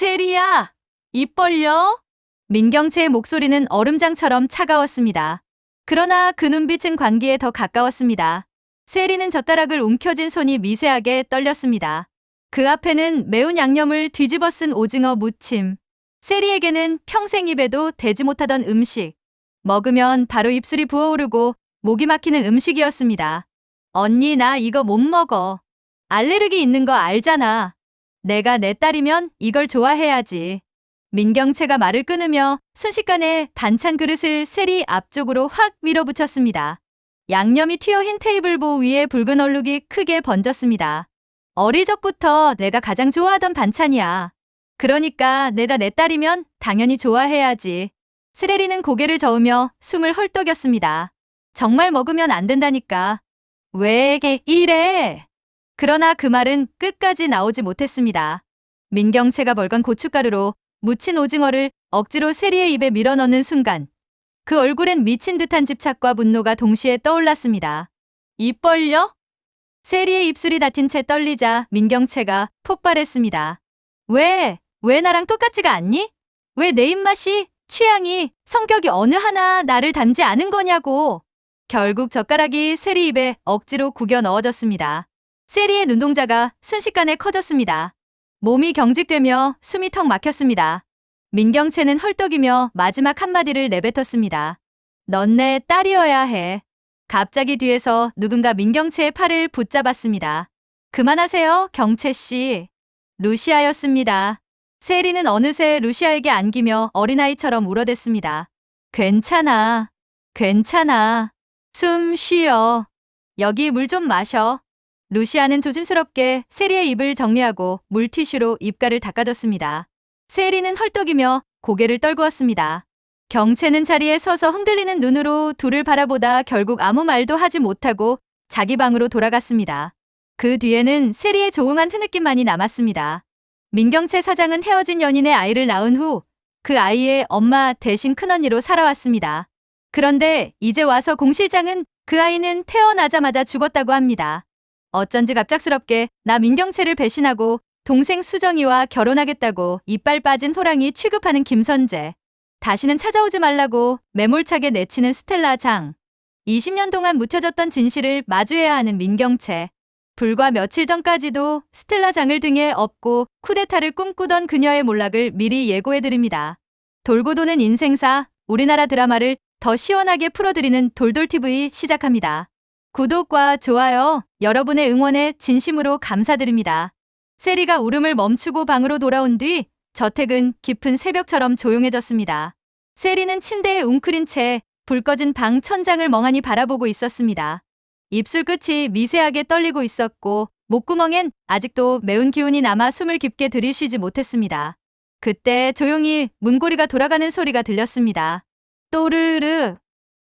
세리야, 입 벌려? 민경채의 목소리는 얼음장처럼 차가웠습니다. 그러나 그 눈빛은 관계에 더 가까웠습니다. 세리는 젓가락을 움켜쥔 손이 미세하게 떨렸습니다. 그 앞에는 매운 양념을 뒤집어 쓴 오징어 무침. 세리에게는 평생 입에도 대지 못하던 음식. 먹으면 바로 입술이 부어오르고 목이 막히는 음식이었습니다. 언니, 나 이거 못 먹어. 알레르기 있는 거 알잖아. 내가 내 딸이면 이걸 좋아해야지. 민경채가 말을 끊으며 순식간에 반찬 그릇을 세리 앞쪽으로 확 밀어붙였습니다. 양념이 튀어 흰 테이블보 위에 붉은 얼룩이 크게 번졌습니다. 어릴 적부터 내가 가장 좋아하던 반찬이야. 그러니까 내가 내 딸이면 당연히 좋아해야지. 스레리는 고개를 저으며 숨을 헐떡였습니다. 정말 먹으면 안 된다니까. 왜 이래? 그러나 그 말은 끝까지 나오지 못했습니다. 민경채가 벌건 고춧가루로 무친 오징어를 억지로 세리의 입에 밀어넣는 순간 그 얼굴엔 미친 듯한 집착과 분노가 동시에 떠올랐습니다. 입 벌려? 세리의 입술이 닫힌 채 떨리자 민경채가 폭발했습니다. 왜 나랑 똑같지가 않니? 왜 내 입맛이, 취향이, 성격이 어느 하나 나를 닮지 않은 거냐고. 결국 젓가락이 세리 입에 억지로 구겨 넣어졌습니다. 세리의 눈동자가 순식간에 커졌습니다. 몸이 경직되며 숨이 턱 막혔습니다. 민경채는 헐떡이며 마지막 한마디를 내뱉었습니다. 넌 내 딸이어야 해. 갑자기 뒤에서 누군가 민경채의 팔을 붙잡았습니다. 그만하세요, 경채씨. 루시아였습니다. 세리는 어느새 루시아에게 안기며 어린아이처럼 울어댔습니다. 괜찮아. 숨 쉬어. 여기 물 좀 마셔. 루시아는 조심스럽게 세리의 입을 정리하고 물티슈로 입가를 닦아줬습니다. 세리는 헐떡이며 고개를 떨구었습니다. 경채는 자리에 서서 흔들리는 눈으로 둘을 바라보다 결국 아무 말도 하지 못하고 자기 방으로 돌아갔습니다. 그 뒤에는 세리의 조용한 트느낌만이 남았습니다. 민경채 사장은 헤어진 연인의 아이를 낳은 후 그 아이의 엄마 대신 큰언니로 살아왔습니다. 그런데 이제 와서 공 실장은 그 아이는 태어나자마자 죽었다고 합니다. 어쩐지 갑작스럽게 나 민경채를 배신하고 동생 수정이와 결혼하겠다고 이빨 빠진 호랑이 취급하는 김선재. 다시는 찾아오지 말라고 매몰차게 내치는 스텔라 장. 20년 동안 묻혀졌던 진실을 마주해야 하는 민경채. 불과 며칠 전까지도 스텔라 장을 등에 업고 쿠데타를 꿈꾸던 그녀의 몰락을 미리 예고해드립니다. 돌고 도는 인생사, 우리나라 드라마를 더 시원하게 풀어드리는 돌돌TV 시작합니다. 구독과 좋아요, 여러분의 응원에 진심으로 감사드립니다. 세리가 울음을 멈추고 방으로 돌아온 뒤 저택은 깊은 새벽처럼 조용해졌습니다. 세리는 침대에 웅크린 채 불 꺼진 방 천장을 멍하니 바라보고 있었습니다. 입술 끝이 미세하게 떨리고 있었고 목구멍엔 아직도 매운 기운이 남아 숨을 깊게 들이쉬지 못했습니다. 그때 조용히 문고리가 돌아가는 소리가 들렸습니다. 또르르.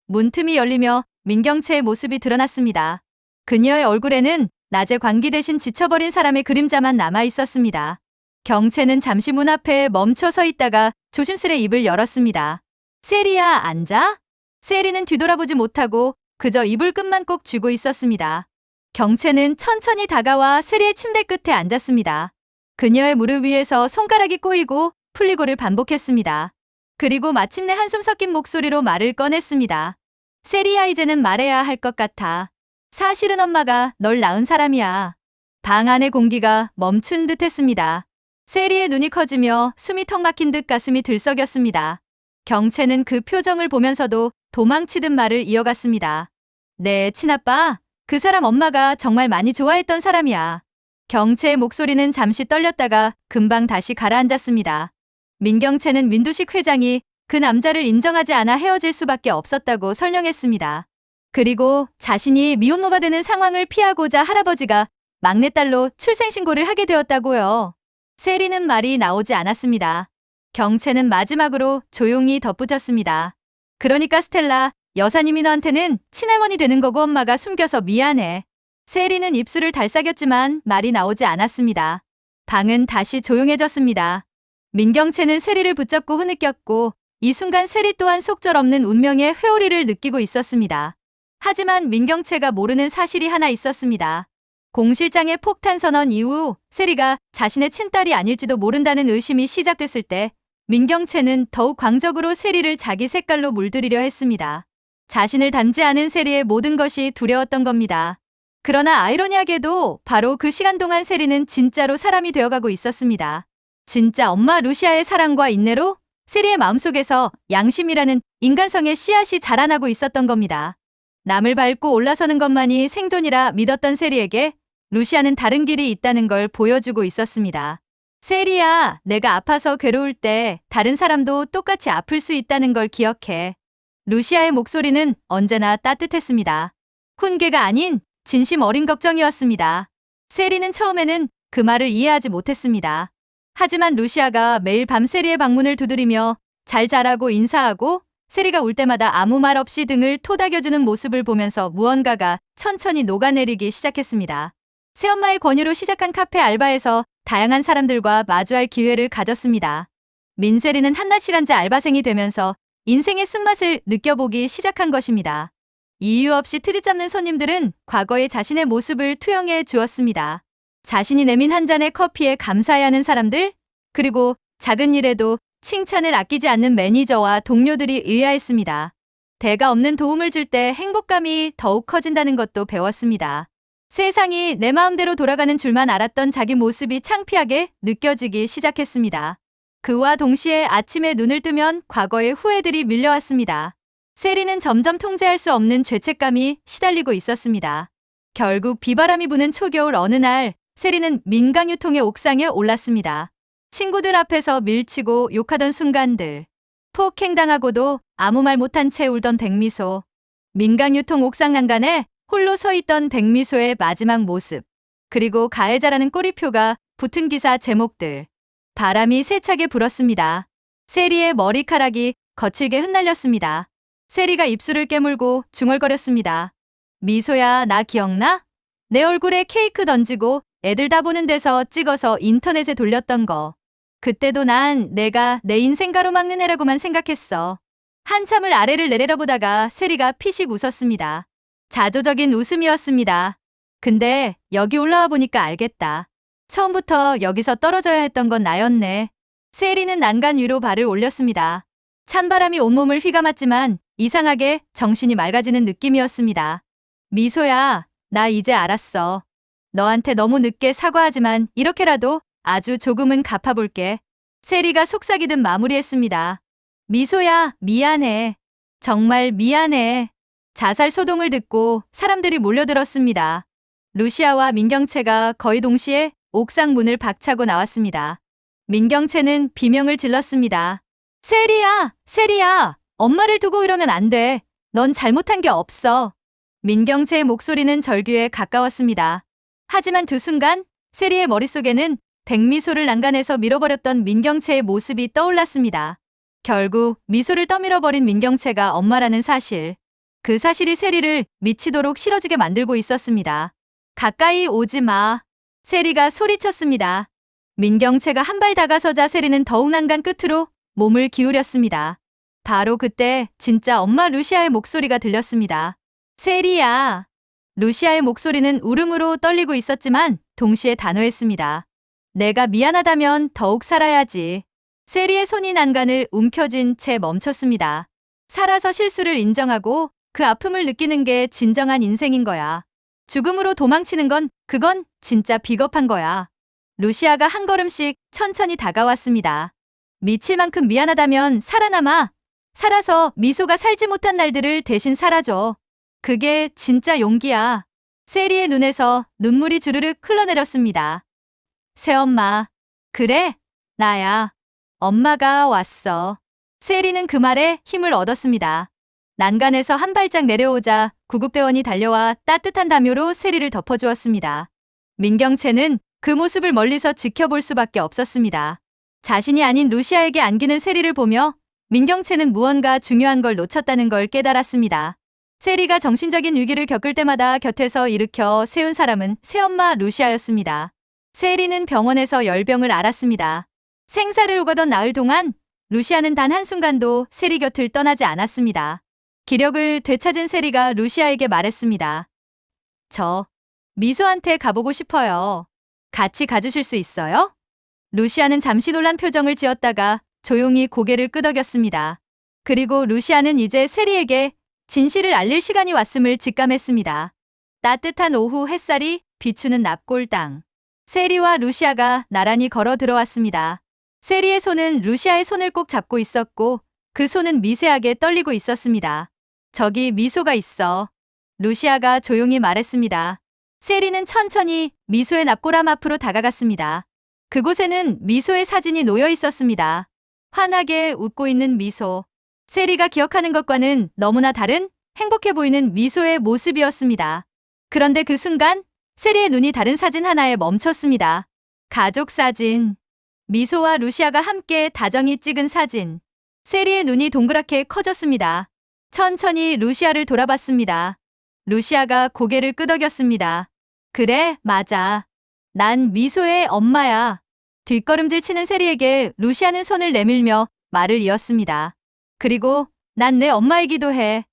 문틈이 열리며 민경채의 모습이 드러났습니다. 그녀의 얼굴에는 낮에 관기 대신 지쳐버린 사람의 그림자만 남아 있었습니다. 경채는 잠시 문 앞에 멈춰 서 있다가 조심스레 입을 열었습니다. 세리야, 앉아? 세리는 뒤돌아보지 못하고 그저 이불 끝만 꼭 쥐고 있었습니다. 경채는 천천히 다가와 세리의 침대 끝에 앉았습니다. 그녀의 무릎 위에서 손가락이 꼬이고 풀리고를 반복했습니다. 그리고 마침내 한숨 섞인 목소리로 말을 꺼냈습니다. 세리야, 이제는 말해야 할 것 같아. 사실은 엄마가 널 낳은 사람이야. 방 안의 공기가 멈춘 듯 했습니다. 세리의 눈이 커지며 숨이 턱 막힌 듯 가슴이 들썩였습니다. 경채는 그 표정을 보면서도 도망치듯 말을 이어갔습니다. 내 친아빠, 그 사람 엄마가 정말 많이 좋아했던 사람이야. 경채의 목소리는 잠시 떨렸다가 금방 다시 가라앉았습니다. 민경채는 민두식 회장이 그 남자를 인정하지 않아 헤어질 수밖에 없었다고 설명했습니다. 그리고 자신이 미혼모가 되는 상황을 피하고자 할아버지가 막내딸로 출생신고를 하게 되었다고요. 세리는 말이 나오지 않았습니다. 경채는 마지막으로 조용히 덧붙였습니다. 그러니까 스텔라, 여사님이 너한테는 친할머니 되는 거고 엄마가 숨겨서 미안해. 세리는 입술을 달싹였지만 말이 나오지 않았습니다. 방은 다시 조용해졌습니다. 민경채는 세리를 붙잡고 흐느꼈고 이 순간 세리 또한 속절없는 운명의 회오리를 느끼고 있었습니다. 하지만 민경채가 모르는 사실이 하나 있었습니다. 공실장의 폭탄 선언 이후 세리가 자신의 친딸이 아닐지도 모른다는 의심이 시작됐을 때 민경채는 더욱 광적으로 세리를 자기 색깔로 물들이려 했습니다. 자신을 닮지 않은 세리의 모든 것이 두려웠던 겁니다. 그러나 아이러니하게도 바로 그 시간 동안 세리는 진짜로 사람이 되어가고 있었습니다. 진짜 엄마 루시아의 사랑과 인내로 세리의 마음속에서 양심이라는 인간성의 씨앗이 자라나고 있었던 겁니다. 남을 밟고 올라서는 것만이 생존이라 믿었던 세리에게 루시아는 다른 길이 있다는 걸 보여주고 있었습니다. 세리야, 내가 아파서 괴로울 때 다른 사람도 똑같이 아플 수 있다는 걸 기억해. 루시아의 목소리는 언제나 따뜻했습니다. 훈계가 아닌 진심 어린 걱정이었습니다. 세리는 처음에는 그 말을 이해하지 못했습니다. 하지만 루시아가 매일 밤 세리의 방문을 두드리며 잘 자라고 인사하고 세리가 울 때마다 아무 말 없이 등을 토닥여주는 모습을 보면서 무언가가 천천히 녹아내리기 시작했습니다. 새엄마의 권유로 시작한 카페 알바에서 다양한 사람들과 마주할 기회를 가졌습니다. 민세리는 한낮 시간제 알바생이 되면서 인생의 쓴맛을 느껴보기 시작한 것입니다. 이유 없이 트집 잡는 손님들은 과거의 자신의 모습을 투영해 주었습니다. 자신이 내민 한 잔의 커피에 감사해하는 사람들, 그리고 작은 일에도 칭찬을 아끼지 않는 매니저와 동료들이 의아했습니다. 대가 없는 도움을 줄 때 행복감이 더욱 커진다는 것도 배웠습니다. 세상이 내 마음대로 돌아가는 줄만 알았던 자기 모습이 창피하게 느껴지기 시작했습니다. 그와 동시에 아침에 눈을 뜨면 과거의 후회들이 밀려왔습니다. 세리는 점점 통제할 수 없는 죄책감이 시달리고 있었습니다. 결국 비바람이 부는 초겨울 어느 날 세리는 민강유통의 옥상에 올랐습니다. 친구들 앞에서 밀치고 욕하던 순간들, 폭행당하고도 아무 말 못한 채 울던 백미소, 민강유통 옥상 난간에 홀로 서 있던 백미소의 마지막 모습, 그리고 가해자라는 꼬리표가 붙은 기사 제목들. 바람이 세차게 불었습니다. 세리의 머리카락이 거칠게 흩날렸습니다. 세리가 입술을 깨물고 중얼거렸습니다. 미소야, 나 기억나? 내 얼굴에 케이크 던지고 애들 다 보는 데서 찍어서 인터넷에 돌렸던 거. 그때도 난 내가 내 인생 가로막는 애라고만 생각했어. 한참을 아래를 내려다보다가 세리가 피식 웃었습니다. 자조적인 웃음이었습니다. 근데 여기 올라와 보니까 알겠다. 처음부터 여기서 떨어져야 했던 건 나였네. 세리는 난간 위로 발을 올렸습니다. 찬바람이 온몸을 휘감았지만 이상하게 정신이 맑아지는 느낌이었습니다. 미소야, 나 이제 알았어. 너한테 너무 늦게 사과하지만 이렇게라도 아주 조금은 갚아볼게. 세리가 속삭이듯 마무리했습니다. 미소야, 미안해. 정말 미안해. 자살 소동을 듣고 사람들이 몰려들었습니다. 루시아와 민경채가 거의 동시에 옥상 문을 박차고 나왔습니다. 민경채는 비명을 질렀습니다. 세리야, 세리야, 엄마를 두고 이러면 안 돼. 넌 잘못한 게 없어. 민경채의 목소리는 절규에 가까웠습니다. 하지만 두 순간 세리의 머릿속에는 백미소를 난간에서 밀어버렸던 민경채의 모습이 떠올랐습니다. 결국 미소를 떠밀어버린 민경채가 엄마라는 사실. 그 사실이 세리를 미치도록 싫어지게 만들고 있었습니다. 가까이 오지 마. 세리가 소리쳤습니다. 민경채가 한 발 다가서자 세리는 더욱 난간 끝으로 몸을 기울였습니다. 바로 그때 진짜 엄마 루시아의 목소리가 들렸습니다. 세리야. 루시아의 목소리는 울음으로 떨리고 있었지만 동시에 단호했습니다. 내가 미안하다면 더욱 살아야지. 세리의 손이 난간을 움켜쥔 채 멈췄습니다. 살아서 실수를 인정하고 그 아픔을 느끼는 게 진정한 인생인 거야. 죽음으로 도망치는 건 그건 진짜 비겁한 거야. 루시아가 한 걸음씩 천천히 다가왔습니다. 미칠 만큼 미안하다면 살아남아. 살아서 미소가 살지 못한 날들을 대신 살아줘. 그게 진짜 용기야. 세리의 눈에서 눈물이 주르륵 흘러내렸습니다. 새엄마. 그래, 나야. 엄마가 왔어. 세리는 그 말에 힘을 얻었습니다. 난간에서 한 발짝 내려오자 구급대원이 달려와 따뜻한 담요로 세리를 덮어주었습니다. 민경채는 그 모습을 멀리서 지켜볼 수밖에 없었습니다. 자신이 아닌 루시아에게 안기는 세리를 보며 민경채는 무언가 중요한 걸 놓쳤다는 걸 깨달았습니다. 세리가 정신적인 위기를 겪을 때마다 곁에서 일으켜 세운 사람은 새엄마 루시아였습니다. 세리는 병원에서 열병을 앓았습니다. 생사를 오가던 나흘 동안 루시아는 단 한순간도 세리 곁을 떠나지 않았습니다. 기력을 되찾은 세리가 루시아에게 말했습니다. 저 미소한테 가보고 싶어요. 같이 가주실 수 있어요? 루시아는 잠시 놀란 표정을 지었다가 조용히 고개를 끄덕였습니다. 그리고 루시아는 이제 세리에게 진실을 알릴 시간이 왔음을 직감했습니다. 따뜻한 오후 햇살이 비추는 납골당. 세리와 루시아가 나란히 걸어 들어왔습니다. 세리의 손은 루시아의 손을 꼭 잡고 있었고 그 손은 미세하게 떨리고 있었습니다. 저기 미소가 있어. 루시아가 조용히 말했습니다. 세리는 천천히 미소의 납골함 앞으로 다가갔습니다. 그곳에는 미소의 사진이 놓여 있었습니다. 환하게 웃고 있는 미소. 세리가 기억하는 것과는 너무나 다른 행복해 보이는 미소의 모습이었습니다. 그런데 그 순간 세리의 눈이 다른 사진 하나에 멈췄습니다. 가족 사진. 미소와 루시아가 함께 다정히 찍은 사진. 세리의 눈이 동그랗게 커졌습니다. 천천히 루시아를 돌아봤습니다. 루시아가 고개를 끄덕였습니다. 그래, 맞아. 난 미소의 엄마야. 뒷걸음질 치는 세리에게 루시아는 손을 내밀며 말을 이었습니다. 그리고 난 내 엄마이기도 해.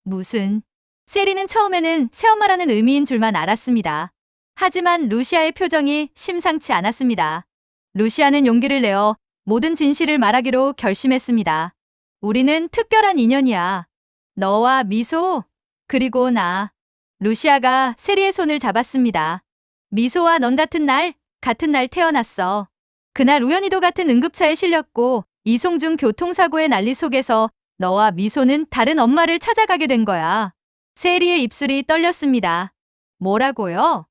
무슨? 세리는 처음에는 새엄마라는 의미인 줄만 알았습니다. 하지만 루시아의 표정이 심상치 않았습니다. 루시아는 용기를 내어 모든 진실을 말하기로 결심했습니다. 우리는 특별한 인연이야. 너와 미소, 그리고 나. 루시아가 세리의 손을 잡았습니다. 미소와 넌 같은 날 태어났어. 그날 우연히도 같은 응급차에 실렸고 이송중 교통사고의 난리 속에서 너와 미소는 다른 엄마를 찾아가게 된 거야. 세리의 입술이 떨렸습니다. 뭐라고요?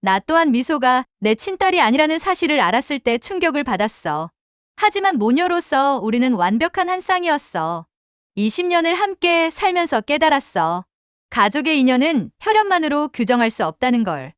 나 또한 미소가 내 친딸이 아니라는 사실을 알았을 때 충격을 받았어. 하지만 모녀로서 우리는 완벽한 한 쌍이었어. 20년을 함께 살면서 깨달았어. 가족의 인연은 혈연만으로 규정할 수 없다는 걸.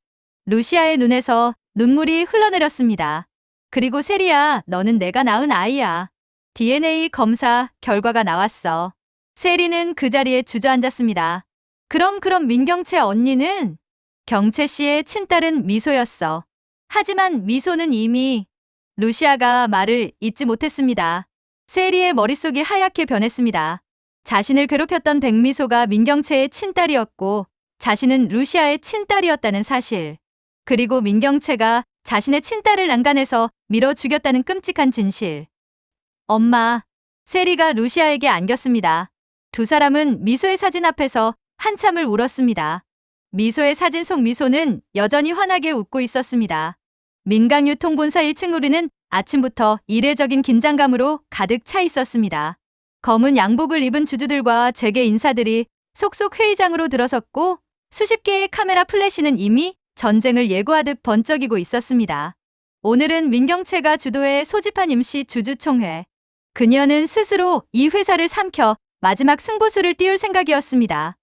루시아의 눈에서 눈물이 흘러내렸습니다. 그리고 세리야, 너는 내가 낳은 아이야. DNA 검사 결과가 나왔어. 세리는 그 자리에 주저앉았습니다. 그럼 민경채 언니는? 경채 씨의 친딸은 미소였어. 하지만 미소는 이미... 루시아가 말을 잇지 못했습니다. 세리의 머릿속이 하얗게 변했습니다. 자신을 괴롭혔던 백미소가 민경채의 친딸이었고 자신은 루시아의 친딸이었다는 사실. 그리고 민경채가 자신의 친딸을 난간에서 밀어 죽였다는 끔찍한 진실. 엄마, 세리가 루시아에게 안겼습니다. 두 사람은 미소의 사진 앞에서 한참을 울었습니다. 미소의 사진 속 미소는 여전히 환하게 웃고 있었습니다. 민강유통본사 1층 우리는 아침부터 이례적인 긴장감으로 가득 차 있었습니다. 검은 양복을 입은 주주들과 재계 인사들이 속속 회의장으로 들어섰고 수십 개의 카메라 플래시는 이미 전쟁을 예고하듯 번쩍이고 있었습니다. 오늘은 민경채가 주도해 소집한 임시 주주총회. 그녀는 스스로 이 회사를 삼켜 마지막 승부수를 띄울 생각이었습니다.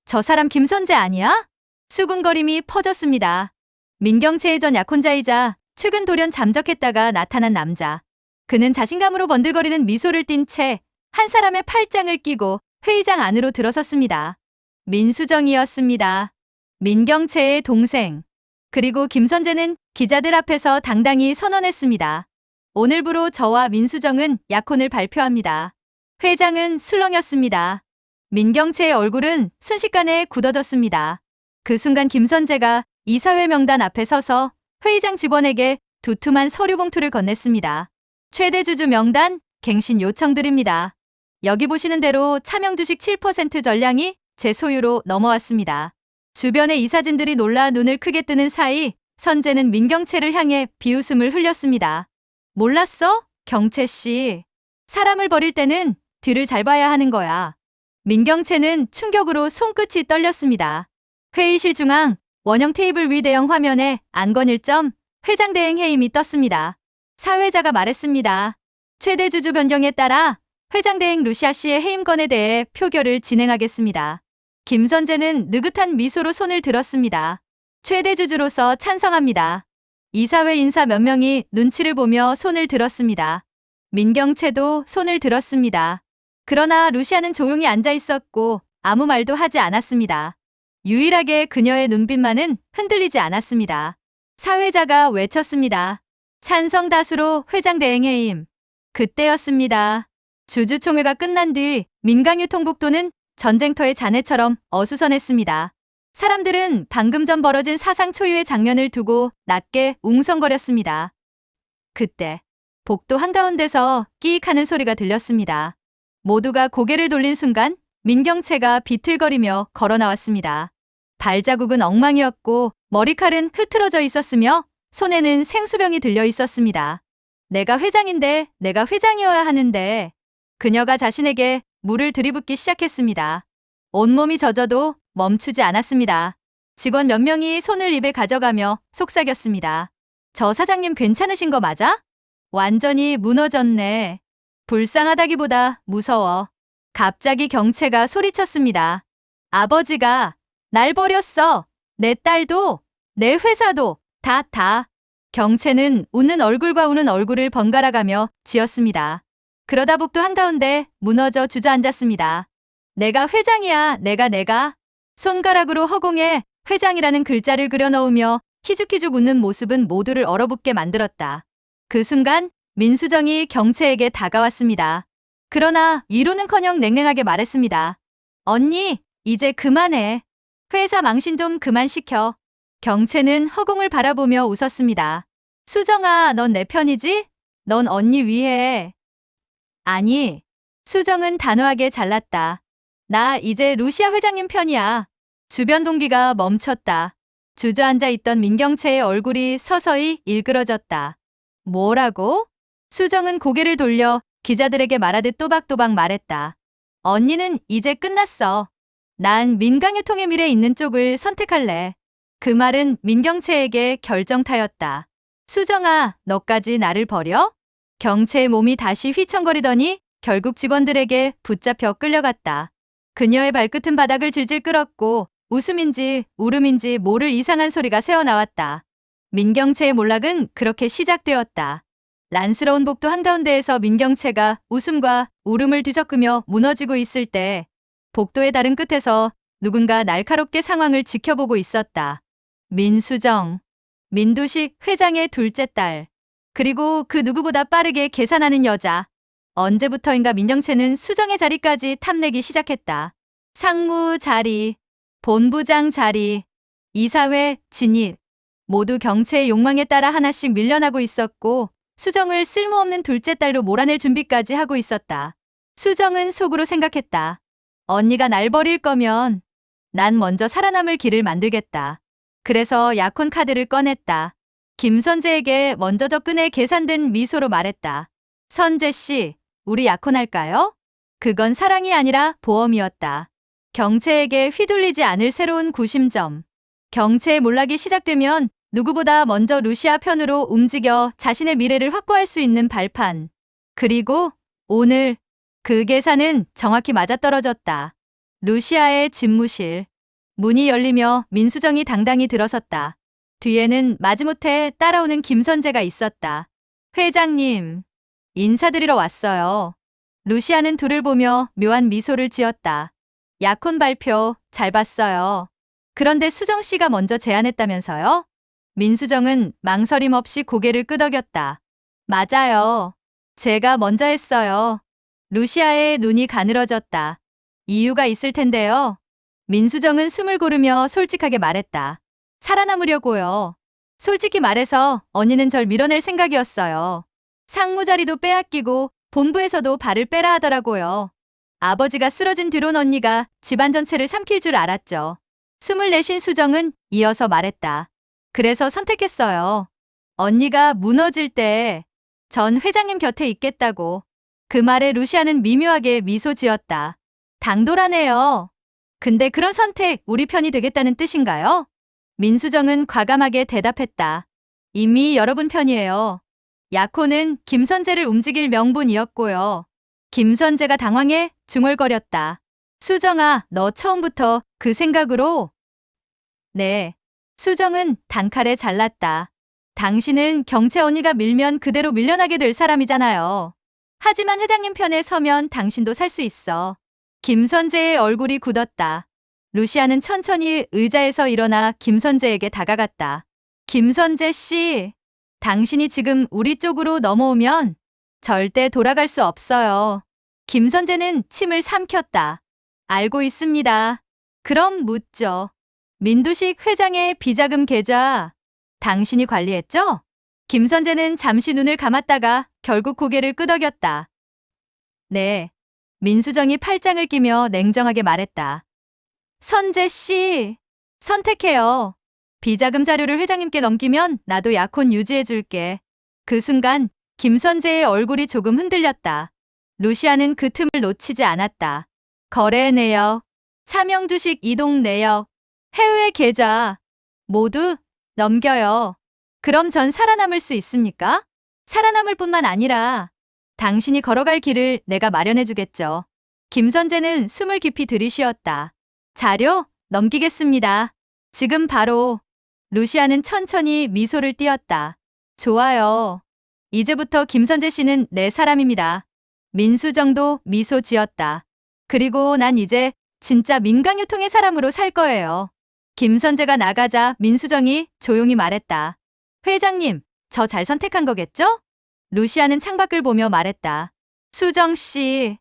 저 사람 김선재 아니야? 수군거림이 퍼졌습니다. 민경채의 전 약혼자이자 최근 돌연 잠적했다가 나타난 남자. 그는 자신감으로 번들거리는 미소를 띤 채 한 사람의 팔짱을 끼고 회의장 안으로 들어섰습니다. 민수정이었습니다. 민경채의 동생. 그리고 김선재는 기자들 앞에서 당당히 선언했습니다. 오늘부로 저와 민수정은 약혼을 발표합니다. 회장은 술렁였습니다. 민경채의 얼굴은 순식간에 굳어졌습니다. 그 순간 김선재가 이사회 명단 앞에 서서 회의장 직원에게 두툼한 서류 봉투를 건넸습니다. 최대 주주 명단 갱신 요청드립니다. 여기 보시는 대로 차명 주식 7% 전량이 제 소유로 넘어왔습니다. 주변의 이사진들이 놀라 눈을 크게 뜨는 사이 선재는 민경채를 향해 비웃음을 흘렸습니다. 몰랐어? 경채 씨. 사람을 버릴 때는 뒤를 잘 봐야 하는 거야. 민경채는 충격으로 손끝이 떨렸습니다. 회의실 중앙 원형 테이블 위 대형 화면에 안건일점 회장 대행 해임이 떴습니다. 사회자가 말했습니다. 최대 주주 변경에 따라 회장 대행 루시아 씨의 해임건에 대해 표결을 진행하겠습니다. 김선재는 느긋한 미소로 손을 들었습니다. 최대 주주로서 찬성합니다. 이사회 인사 몇 명이 눈치를 보며 손을 들었습니다. 민경채도 손을 들었습니다. 그러나 루시아는 조용히 앉아 있었고 아무 말도 하지 않았습니다. 유일하게 그녀의 눈빛만은 흔들리지 않았습니다. 사회자가 외쳤습니다. 찬성 다수로 회장 대행 해임. 그때였습니다. 주주총회가 끝난 뒤 민강유통북도는 전쟁터의 잔해처럼 어수선했습니다. 사람들은 방금 전 벌어진 사상 초유의 장면을 두고 낮게 웅성거렸습니다. 그때 복도 한가운데서 끼익 하는 소리가 들렸습니다. 모두가 고개를 돌린 순간 민경채가 비틀거리며 걸어 나왔습니다. 발자국은 엉망이었고 머리칼은 흐트러져 있었으며 손에는 생수병이 들려 있었습니다. 내가 회장인데, 내가 회장이어야 하는데. 그녀가 자신에게 물을 들이붓기 시작했습니다. 온몸이 젖어도 멈추지 않았습니다. 직원 몇 명이 손을 입에 가져가며 속삭였습니다. 저 사장님 괜찮으신 거 맞아? 완전히 무너졌네. 불쌍하다기보다 무서워. 갑자기 경채가 소리쳤습니다. 아버지가 날 버렸어. 내 딸도, 내 회사도, 다. 경채는 웃는 얼굴과 우는 얼굴을 번갈아가며 지었습니다. 그러다 복도 한가운데 무너져 주저앉았습니다. 내가 회장이야, 내가. 손가락으로 허공에 회장이라는 글자를 그려넣으며 희죽희죽 웃는 모습은 모두를 얼어붙게 만들었다. 그 순간 민수정이 경채에게 다가왔습니다. 그러나 위로는커녕 냉랭하게 말했습니다. 언니, 이제 그만해. 회사 망신 좀 그만 시켜. 경채는 허공을 바라보며 웃었습니다. 수정아, 넌 내 편이지? 넌 언니 위해. 아니, 수정은 단호하게 잘랐다. 나 이제 루시아 회장님 편이야. 주변 동기가 멈췄다. 주저앉아 있던 민경채의 얼굴이 서서히 일그러졌다. 뭐라고? 수정은 고개를 돌려 기자들에게 말하듯 또박또박 말했다. 언니는 이제 끝났어. 난 민강유통의 미래에 있는 쪽을 선택할래. 그 말은 민경채에게 결정타였다. 수정아, 너까지 나를 버려? 경채의 몸이 다시 휘청거리더니 결국 직원들에게 붙잡혀 끌려갔다. 그녀의 발끝은 바닥을 질질 끌었고 웃음인지 울음인지 모를 이상한 소리가 새어나왔다. 민경채의 몰락은 그렇게 시작되었다. 란스러운 복도 한가운데에서 민경채가 웃음과 울음을 뒤섞으며 무너지고 있을 때 복도의 다른 끝에서 누군가 날카롭게 상황을 지켜보고 있었다. 민수정, 민두식 회장의 둘째 딸, 그리고 그 누구보다 빠르게 계산하는 여자. 언제부터인가 민경채는 수정의 자리까지 탐내기 시작했다. 상무 자리, 본부장 자리, 이사회 진입. 모두 경채의 욕망에 따라 하나씩 밀려나고 있었고 수정을 쓸모없는 둘째 딸로 몰아낼 준비까지 하고 있었다. 수정은 속으로 생각했다. 언니가 날 버릴 거면 난 먼저 살아남을 길을 만들겠다. 그래서 약혼 카드를 꺼냈다. 김선재에게 먼저 접근해 계산된 미소로 말했다. 선재 씨, 우리 약혼할까요? 그건 사랑이 아니라 보험이었다. 경채에게 휘둘리지 않을 새로운 구심점. 경채의 몰락이 시작되면 누구보다 먼저 루시아 편으로 움직여 자신의 미래를 확보할 수 있는 발판. 그리고 오늘 그 계산은 정확히 맞아떨어졌다. 루시아의 집무실. 문이 열리며 민수정이 당당히 들어섰다. 뒤에는 마지못해 따라오는 김선재가 있었다. 회장님, 인사드리러 왔어요. 루시아는 둘을 보며 묘한 미소를 지었다. 약혼 발표 잘 봤어요. 그런데 수정 씨가 먼저 제안했다면서요? 민수정은 망설임 없이 고개를 끄덕였다. 맞아요. 제가 먼저 했어요. 루시아의 눈이 가늘어졌다. 이유가 있을 텐데요. 민수정은 숨을 고르며 솔직하게 말했다. 살아남으려고요. 솔직히 말해서 언니는 절 밀어낼 생각이었어요. 상무 자리도 빼앗기고 본부에서도 발을 빼라 하더라고요. 아버지가 쓰러진 뒤론 언니가 집안 전체를 삼킬 줄 알았죠. 숨을 내쉰 수정은 이어서 말했다. 그래서 선택했어요. 언니가 무너질 때 전 회장님 곁에 있겠다고. 그 말에 루시아는 미묘하게 미소 지었다. 당돌하네요. 근데 그런 선택 우리 편이 되겠다는 뜻인가요? 민수정은 과감하게 대답했다. 이미 여러분 편이에요. 약혼은 김선재를 움직일 명분이었고요. 김선재가 당황해 중얼거렸다. 수정아, 너 처음부터 그 생각으로? 네. 수정은 단칼에 잘랐다. 당신은 경채 언니가 밀면 그대로 밀려나게 될 사람이잖아요. 하지만 회장님 편에 서면 당신도 살 수 있어. 김선재의 얼굴이 굳었다. 루시아는 천천히 의자에서 일어나 김선재에게 다가갔다. 김선재 씨, 당신이 지금 우리 쪽으로 넘어오면 절대 돌아갈 수 없어요. 김선재는 침을 삼켰다. 알고 있습니다. 그럼 묻죠. 민두식 회장의 비자금 계좌 당신이 관리했죠? 김선재는 잠시 눈을 감았다가 결국 고개를 끄덕였다. 네. 민수정이 팔짱을 끼며 냉정하게 말했다. 선재 씨, 선택해요. 비자금 자료를 회장님께 넘기면 나도 약혼 유지해 줄게. 그 순간 김선재의 얼굴이 조금 흔들렸다. 루시아는 그 틈을 놓치지 않았다. 거래 내역, 차명 주식 이동 내역, 해외 계좌 모두 넘겨요. 그럼 전 살아남을 수 있습니까? 살아남을 뿐만 아니라 당신이 걸어갈 길을 내가 마련해 주겠죠. 김선재는 숨을 깊이 들이쉬었다. 자료 넘기겠습니다. 지금 바로. 루시아는 천천히 미소를 띄었다. 좋아요. 이제부터 김선재 씨는 내 사람입니다. 민수정도 미소 지었다. 그리고 난 이제 진짜 민강유통의 사람으로 살 거예요. 김선재가 나가자 민수정이 조용히 말했다. 회장님, 저 잘 선택한 거겠죠? 루시아는 창밖을 보며 말했다. 수정 씨,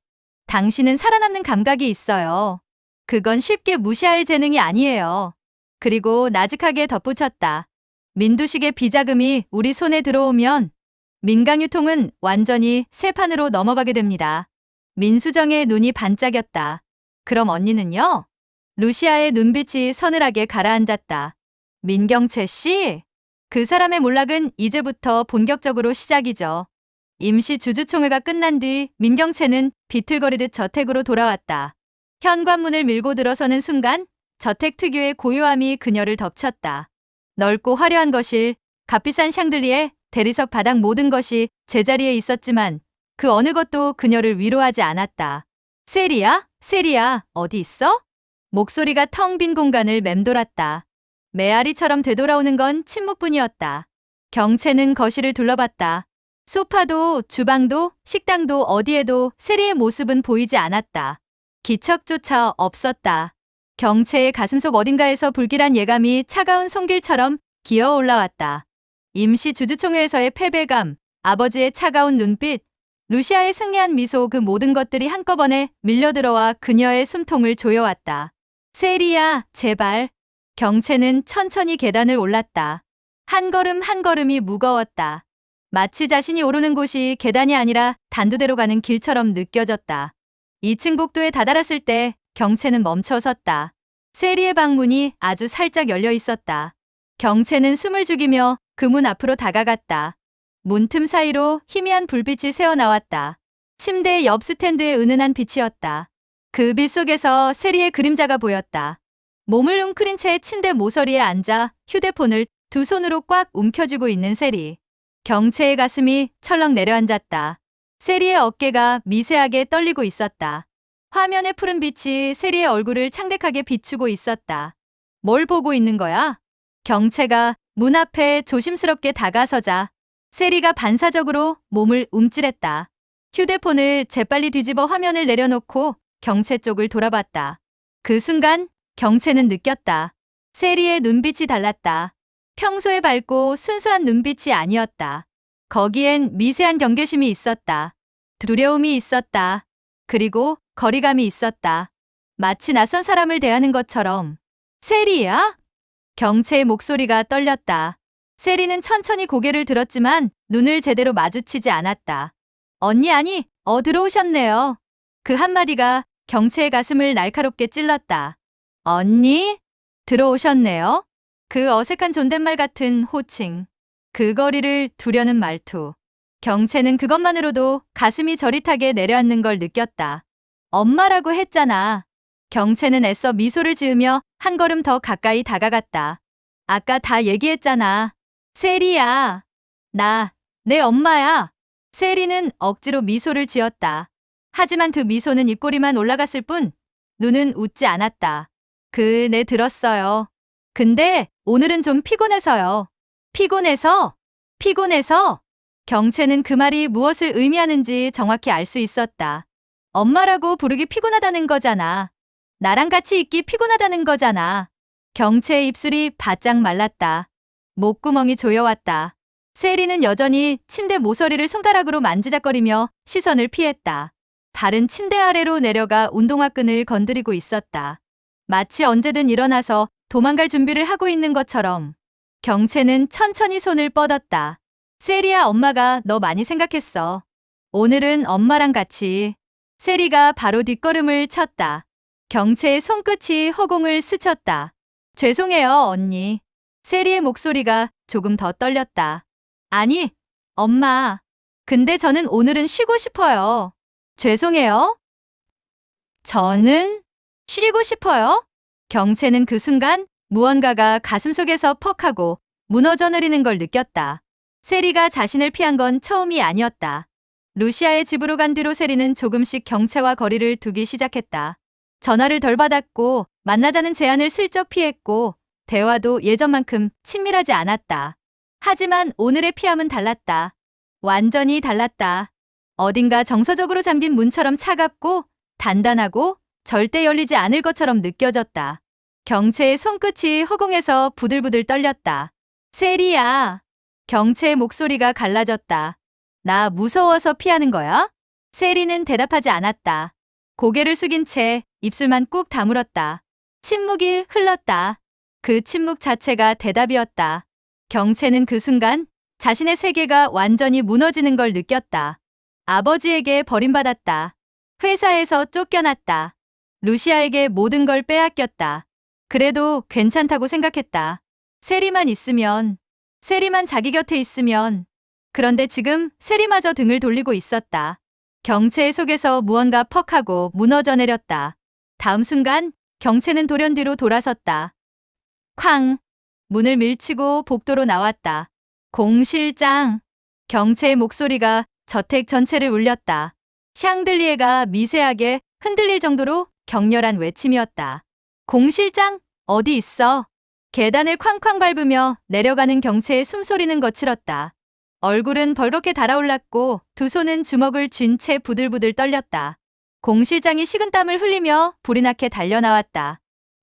당신은 살아남는 감각이 있어요. 그건 쉽게 무시할 재능이 아니에요. 그리고 나직하게 덧붙였다. 민두식의 비자금이 우리 손에 들어오면 민강유통은 완전히 새 판으로 넘어가게 됩니다. 민수정의 눈이 반짝였다. 그럼 언니는요? 루시아의 눈빛이 서늘하게 가라앉았다. 민경채 씨? 그 사람의 몰락은 이제부터 본격적으로 시작이죠. 임시 주주총회가 끝난 뒤 민경채는 비틀거리듯 저택으로 돌아왔다. 현관문을 밀고 들어서는 순간 저택 특유의 고요함이 그녀를 덮쳤다. 넓고 화려한 거실, 값비싼 샹들리에 대리석 바닥 모든 것이 제자리에 있었지만 그 어느 것도 그녀를 위로하지 않았다. 세리야? 세리야, 어디 있어? 목소리가 텅 빈 공간을 맴돌았다. 메아리처럼 되돌아오는 건 침묵뿐이었다. 경채는 거실을 둘러봤다. 소파도 주방도 식당도 어디에도 세리의 모습은 보이지 않았다. 기척조차 없었다. 경채의 가슴속 어딘가에서 불길한 예감이 차가운 손길처럼 기어 올라왔다. 임시 주주총회에서의 패배감, 아버지의 차가운 눈빛, 루시아의 승리한 미소 그 모든 것들이 한꺼번에 밀려들어와 그녀의 숨통을 조여왔다. 세리야, 제발. 경채는 천천히 계단을 올랐다. 한 걸음 한 걸음이 무거웠다. 마치 자신이 오르는 곳이 계단이 아니라 단두대로 가는 길처럼 느껴졌다. 2층 복도에 다다랐을 때 경채는 멈춰섰다. 세리의 방문이 아주 살짝 열려 있었다. 경채는 숨을 죽이며 그 문 앞으로 다가갔다. 문틈 사이로 희미한 불빛이 새어나왔다. 침대 옆 스탠드의 은은한 빛이었다. 그 빛 속에서 세리의 그림자가 보였다. 몸을 웅크린 채 침대 모서리에 앉아 휴대폰을 두 손으로 꽉 움켜쥐고 있는 세리. 경채의 가슴이 철렁 내려앉았다. 세리의 어깨가 미세하게 떨리고 있었다. 화면의 푸른 빛이 세리의 얼굴을 창백하게 비추고 있었다. 뭘 보고 있는 거야? 경채가 문 앞에 조심스럽게 다가서자 세리가 반사적으로 몸을 움찔했다. 휴대폰을 재빨리 뒤집어 화면을 내려놓고 경채 쪽을 돌아봤다. 그 순간 경채는 느꼈다. 세리의 눈빛이 달랐다. 평소에 밝고 순수한 눈빛이 아니었다. 거기엔 미세한 경계심이 있었다. 두려움이 있었다. 그리고 거리감이 있었다. 마치 낯선 사람을 대하는 것처럼. 세리야? 경채의 목소리가 떨렸다. 세리는 천천히 고개를 들었지만 눈을 제대로 마주치지 않았다. 언니 아니, 들어오셨네요. 그 한마디가 경채의 가슴을 날카롭게 찔렀다. 언니? 들어오셨네요. 그 어색한 존댓말 같은 호칭. 그 거리를 두려는 말투. 경채는 그것만으로도 가슴이 저릿하게 내려앉는 걸 느꼈다. 엄마라고 했잖아. 경채는 애써 미소를 지으며 한 걸음 더 가까이 다가갔다. 아까 다 얘기했잖아. 세리야. 내 엄마야. 세리는 억지로 미소를 지었다. 하지만 그 미소는 입꼬리만 올라갔을 뿐 눈은 웃지 않았다. 네 들었어요. 근데 오늘은 좀 피곤해서요. 피곤해서? 경채는 그 말이 무엇을 의미하는지 정확히 알 수 있었다. 엄마라고 부르기 피곤하다는 거잖아. 나랑 같이 있기 피곤하다는 거잖아. 경채의 입술이 바짝 말랐다. 목구멍이 조여왔다. 세리는 여전히 침대 모서리를 손가락으로 만지작거리며 시선을 피했다. 발은 침대 아래로 내려가 운동화 끈을 건드리고 있었다. 마치 언제든 일어나서 도망갈 준비를 하고 있는 것처럼 경채는 천천히 손을 뻗었다. 세리야, 엄마가 너 많이 생각했어. 오늘은 엄마랑 같이. 세리가 바로 뒷걸음을 쳤다. 경채의 손끝이 허공을 스쳤다. 죄송해요, 언니. 세리의 목소리가 조금 더 떨렸다. 아니, 엄마. 근데 저는 오늘은 쉬고 싶어요. 죄송해요. 저는 쉬고 싶어요? 경채는 그 순간 무언가가 가슴속에서 퍽 하고 무너져 내리는 걸 느꼈다. 세리가 자신을 피한 건 처음이 아니었다. 루시아의 집으로 간 뒤로 세리는 조금씩 경채와 거리를 두기 시작했다. 전화를 덜 받았고 만나자는 제안을 슬쩍 피했고 대화도 예전만큼 친밀하지 않았다. 하지만 오늘의 피함은 달랐다. 완전히 달랐다. 어딘가 정서적으로 잠긴 문처럼 차갑고 단단하고 절대 열리지 않을 것처럼 느껴졌다. 경채의 손끝이 허공에서 부들부들 떨렸다. 세리야. 경채의 목소리가 갈라졌다. 나 무서워서 피하는 거야? 세리는 대답하지 않았다. 고개를 숙인 채 입술만 꾹 다물었다. 침묵이 흘렀다. 그 침묵 자체가 대답이었다. 경채는 그 순간 자신의 세계가 완전히 무너지는 걸 느꼈다. 아버지에게 버림받았다. 회사에서 쫓겨났다. 루시아에게 모든 걸 빼앗겼다. 그래도 괜찮다고 생각했다. 세리만 있으면, 세리만 자기 곁에 있으면. 그런데 지금 세리마저 등을 돌리고 있었다. 경채의 속에서 무언가 퍽하고 무너져 내렸다. 다음 순간 경채는 돌연 뒤로 돌아섰다. 쾅! 문을 밀치고 복도로 나왔다. 공 실장! 경채의 목소리가 저택 전체를 울렸다. 샹들리에가 미세하게 흔들릴 정도로 격렬한 외침이었다. 공 실장, 어디 있어? 계단을 쾅쾅 밟으며 내려가는 경채의 숨소리는 거칠었다. 얼굴은 벌겋게 달아올랐고 두 손은 주먹을 쥔 채 부들부들 떨렸다. 공 실장이 식은땀을 흘리며 불이 나게 달려나왔다.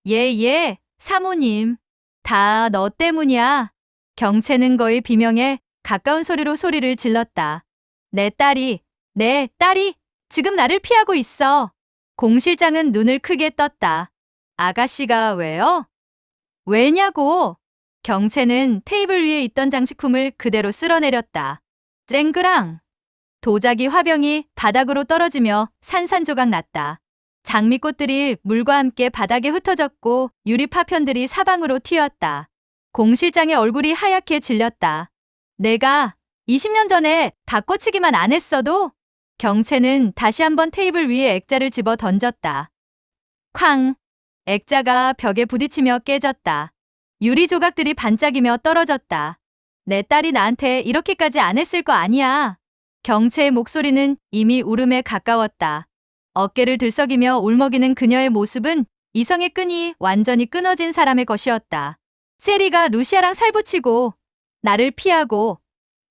예, 사모님. 다 너 때문이야. 경채는 거의 비명에 가까운 소리로 소리를 질렀다. 내 딸이 지금 나를 피하고 있어. 공 실장은 눈을 크게 떴다. 아가씨가 왜요? 왜냐고. 경채는 테이블 위에 있던 장식품을 그대로 쓸어내렸다. 쨍그랑. 도자기 화병이 바닥으로 떨어지며 산산조각 났다. 장미꽃들이 물과 함께 바닥에 흩어졌고 유리 파편들이 사방으로 튀었다. 공 실장의 얼굴이 하얗게 질렸다. 내가 20년 전에 바꿔치기만 안 했어도. 경채는 다시 한번 테이블 위에 액자를 집어 던졌다. 쾅! 액자가 벽에 부딪히며 깨졌다. 유리 조각들이 반짝이며 떨어졌다. 내 딸이 나한테 이렇게까지 안 했을 거 아니야. 경채의 목소리는 이미 울음에 가까웠다. 어깨를 들썩이며 울먹이는 그녀의 모습은 이성의 끈이 완전히 끊어진 사람의 것이었다. 세리가 루시아랑 살붙이고 나를 피하고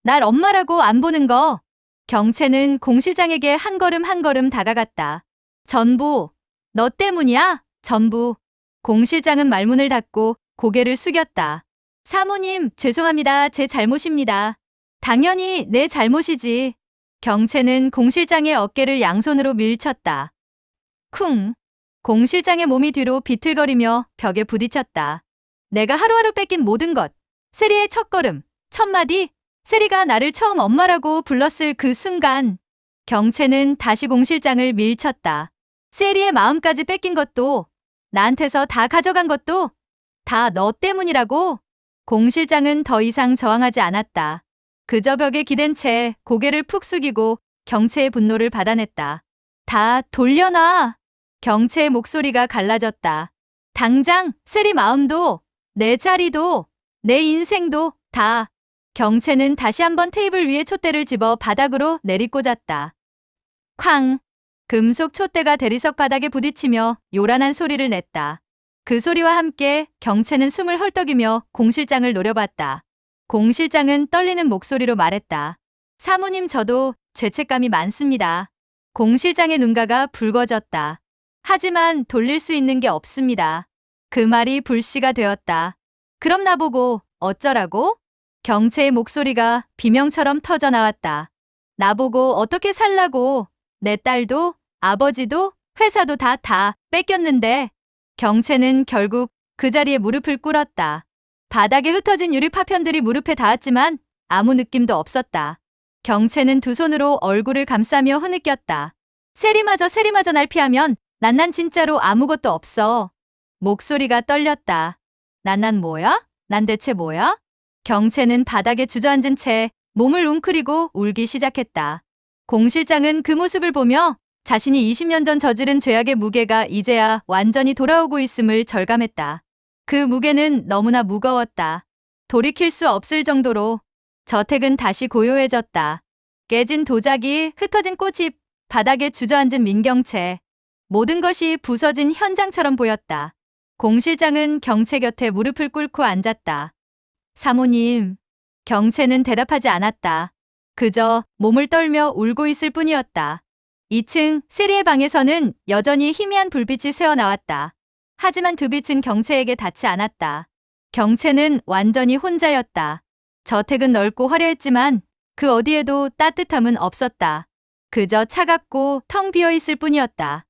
날 엄마라고 안 보는 거. 경채는 공 실장에게 한 걸음 한 걸음 다가갔다. 전부 너 때문이야. 전부. 공 실장은 말문을 닫고 고개를 숙였다. 사모님, 죄송합니다. 제 잘못입니다. 당연히 내 잘못이지. 경채는 공 실장의 어깨를 양손으로 밀쳤다. 쿵! 공 실장의 몸이 뒤로 비틀거리며 벽에 부딪혔다. 내가 하루하루 뺏긴 모든 것. 세리의 첫걸음, 첫마디, 세리가 나를 처음 엄마라고 불렀을 그 순간. 경채는 다시 공 실장을 밀쳤다. 세리의 마음까지 뺏긴 것도, 나한테서 다 가져간 것도 다 너 때문이라고. 공 실장은 더 이상 저항하지 않았다. 그저 벽에 기댄 채 고개를 푹 숙이고 경채의 분노를 받아냈다. 다 돌려놔. 경채의 목소리가 갈라졌다. 당장 세리 마음도, 내 자리도, 내 인생도 다. 경채는 다시 한번 테이블 위에 촛대를 집어 바닥으로 내리꽂았다. 쾅! 금속 촛대가 대리석 바닥에 부딪히며 요란한 소리를 냈다. 그 소리와 함께 경채는 숨을 헐떡이며 공 실장을 노려봤다. 공 실장은 떨리는 목소리로 말했다. 사모님, 저도 죄책감이 많습니다. 공 실장의 눈가가 붉어졌다. 하지만 돌릴 수 있는 게 없습니다. 그 말이 불씨가 되었다. 그럼 나보고 어쩌라고? 경채의 목소리가 비명처럼 터져 나왔다. 나보고 어떻게 살라고. 내 딸도, 아버지도, 회사도 다 뺏겼는데. 경채는 결국 그 자리에 무릎을 꿇었다. 바닥에 흩어진 유리 파편들이 무릎에 닿았지만 아무 느낌도 없었다. 경채는 두 손으로 얼굴을 감싸며 흐느꼈다. 세리마저 날 피하면 난 진짜로 아무것도 없어. 목소리가 떨렸다. 난 뭐야? 난 대체 뭐야? 경채는 바닥에 주저앉은 채 몸을 웅크리고 울기 시작했다. 공 실장은 그 모습을 보며 자신이 20년 전 저지른 죄악의 무게가 이제야 완전히 돌아오고 있음을 절감했다. 그 무게는 너무나 무거웠다. 돌이킬 수 없을 정도로. 저택은 다시 고요해졌다. 깨진 도자기, 흩어진 꽃잎, 바닥에 주저앉은 민경채. 모든 것이 부서진 현장처럼 보였다. 공 실장은 경채 곁에 무릎을 꿇고 앉았다. 사모님. 경채는 대답하지 않았다. 그저 몸을 떨며 울고 있을 뿐이었다. 2층 세리의 방에서는 여전히 희미한 불빛이 새어나왔다. 하지만 두 빛은 경채에게 닿지 않았다. 경채는 완전히 혼자였다. 저택은 넓고 화려했지만 그 어디에도 따뜻함은 없었다. 그저 차갑고 텅 비어 있을 뿐이었다.